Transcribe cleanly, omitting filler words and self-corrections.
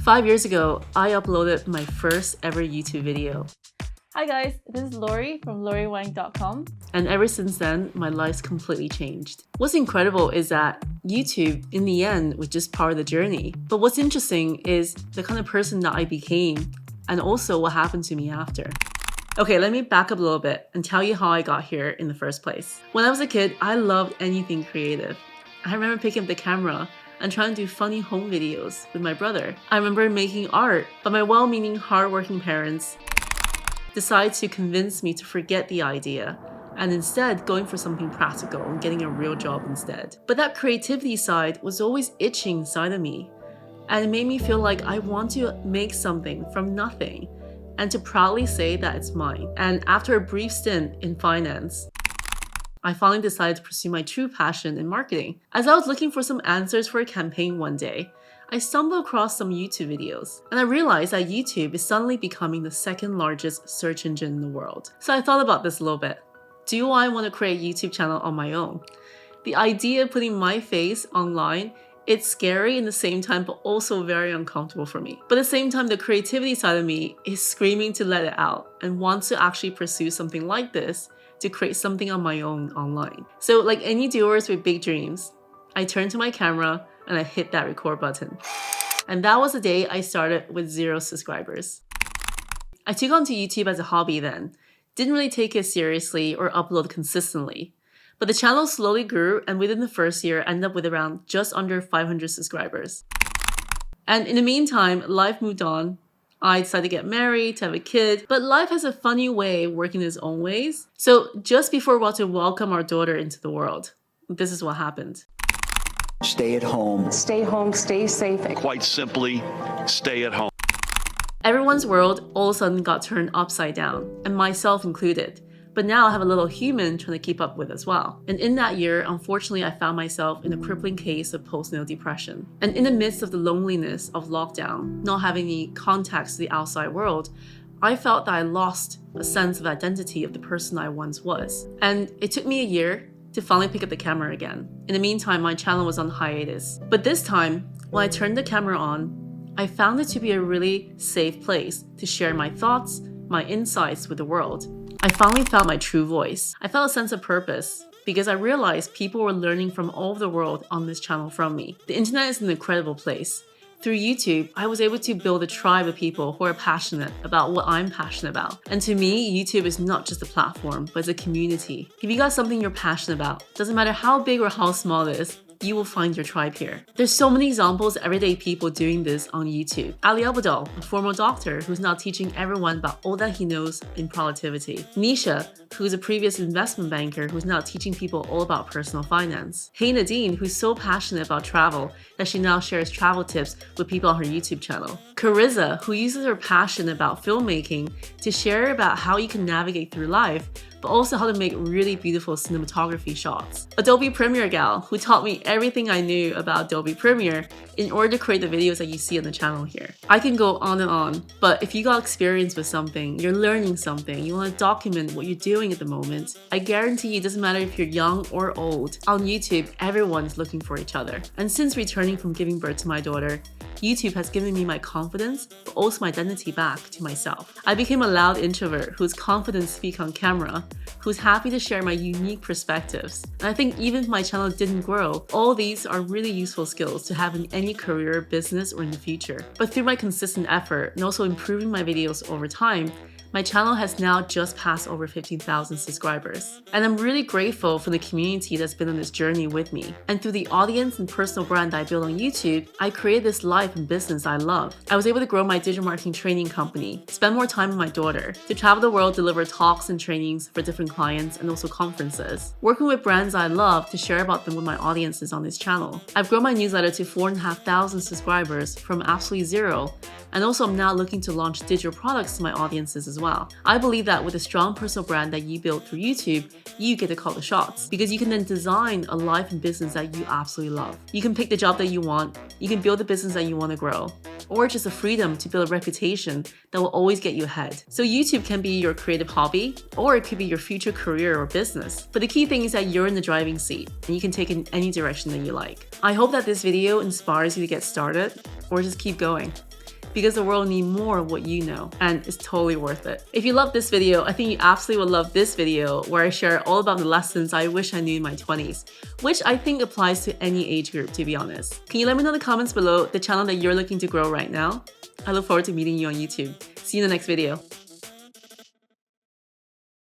5 years ago, I uploaded my first ever YouTube video. Hi guys, this is Laurie from lauriewang.com. And ever since then, my life's completely changed. What's incredible is that YouTube, in the end, was just part of the journey. But what's interesting is the kind of person that I became and also what happened to me after. Okay, let me back up a little bit and tell you how I got here in the first place. When I was a kid, I loved anything creative. I remember picking up the camera and trying to do funny home videos with my brother. I remember making art, but my well-meaning, hardworking parents decided to convince me to forget the idea and instead going for something practical and getting a real job instead. But that creativity side was always itching inside of me, and it made me feel like I want to make something from nothing and to proudly say that it's mine. And after a brief stint in finance, I finally decided to pursue my true passion in marketing. As I was looking for some answers for a campaign one day, I stumbled across some YouTube videos, and I realized that YouTube is suddenly becoming the second largest search engine in the world. So I thought about this a little bit. Do I want to create a YouTube channel on my own? The idea of putting my face online, it's scary in the same time, but also very uncomfortable for me. But at the same time, the creativity side of me is screaming to let it out and wants to actually pursue something like this to create something on my own online. So like any doers with big dreams, I turned to my camera and I hit that record button. And that was the day I started with 0 subscribers. I took on to YouTube as a hobby then, didn't really take it seriously or upload consistently. But the channel slowly grew, and within the first year, I ended up with around just under 500 subscribers. And in the meantime, life moved on. I decided to get married, to have a kid, but life has a funny way of working its own ways. So just before we're about to welcome our daughter into the world, this is what happened. Stay at home. Stay home, stay safe. Quite simply, stay at home. Everyone's world all of a sudden got turned upside down, and myself included. But now I have a little human trying to keep up with as well. And in that year, unfortunately, I found myself in a crippling case of postnatal depression. And in the midst of the loneliness of lockdown, not having any contacts to the outside world, I felt that I lost a sense of identity of the person I once was. And it took me a year to finally pick up the camera again. In the meantime, my channel was on hiatus. But this time, when I turned the camera on, I found it to be a really safe place to share my thoughts, my insights with the world. I finally found my true voice. I felt a sense of purpose because I realized people were learning from all over the world on this channel from me. The internet is an incredible place. Through YouTube, I was able to build a tribe of people who are passionate about what I'm passionate about. And to me, YouTube is not just a platform, but it's a community. If you got something you're passionate about, doesn't matter how big or how small it is, you will find your tribe here. There's so many examples of everyday people doing this on YouTube. Ali Abadal, a former doctor who's now teaching everyone about all that he knows in productivity. Nisha, who's a previous investment banker who's now teaching people all about personal finance. Hey Nadine, who's so passionate about travel that she now shares travel tips with people on her YouTube channel. Carissa, who uses her passion about filmmaking to share about how you can navigate through life, but also how to make really beautiful cinematography shots. Adobe Premiere gal, who taught me everything I knew about Adobe Premiere in order to create the videos that you see on the channel here. I can go on and on, but if you got experience with something, you're learning something, you want to document what you're doing at the moment, I guarantee you it doesn't matter if you're young or old. On YouTube, everyone's looking for each other. And since returning from giving birth to my daughter, YouTube has given me my confidence, but also my identity back to myself. I became a loud introvert who's confident to speak on camera, who's happy to share my unique perspectives. And I think even if my channel didn't grow, all these are really useful skills to have in any career, business, or in the future. But through my consistent effort and also improving my videos over time, my channel has now just passed over 15,000 subscribers. And I'm really grateful for the community that's been on this journey with me. And through the audience and personal brand I built on YouTube, I created this life and business I love. I was able to grow my digital marketing training company, spend more time with my daughter, to travel the world, deliver talks and trainings for different clients and also conferences. Working with brands I love to share about them with my audiences on this channel. I've grown my newsletter to 4,500 subscribers from absolutely 0. And also I'm now looking to launch digital products to my audiences as well. I believe that with a strong personal brand that you build through YouTube, you get to call the shots because you can then design a life and business that you absolutely love. You can pick the job that you want, you can build the business that you want to grow, or just the freedom to build a reputation that will always get you ahead. So YouTube can be your creative hobby, or it could be your future career or business. But the key thing is that you're in the driving seat and you can take it in any direction that you like. I hope that this video inspires you to get started or just keep going. because the world needs more of what you know, and it's totally worth it. If you love this video, I think you absolutely will love this video where I share all about the lessons I wish I knew in my 20s, which I think applies to any age group, to be honest. Can you let me know in the comments below the channel that you're looking to grow right now? I look forward to meeting you on YouTube. See you in the next video.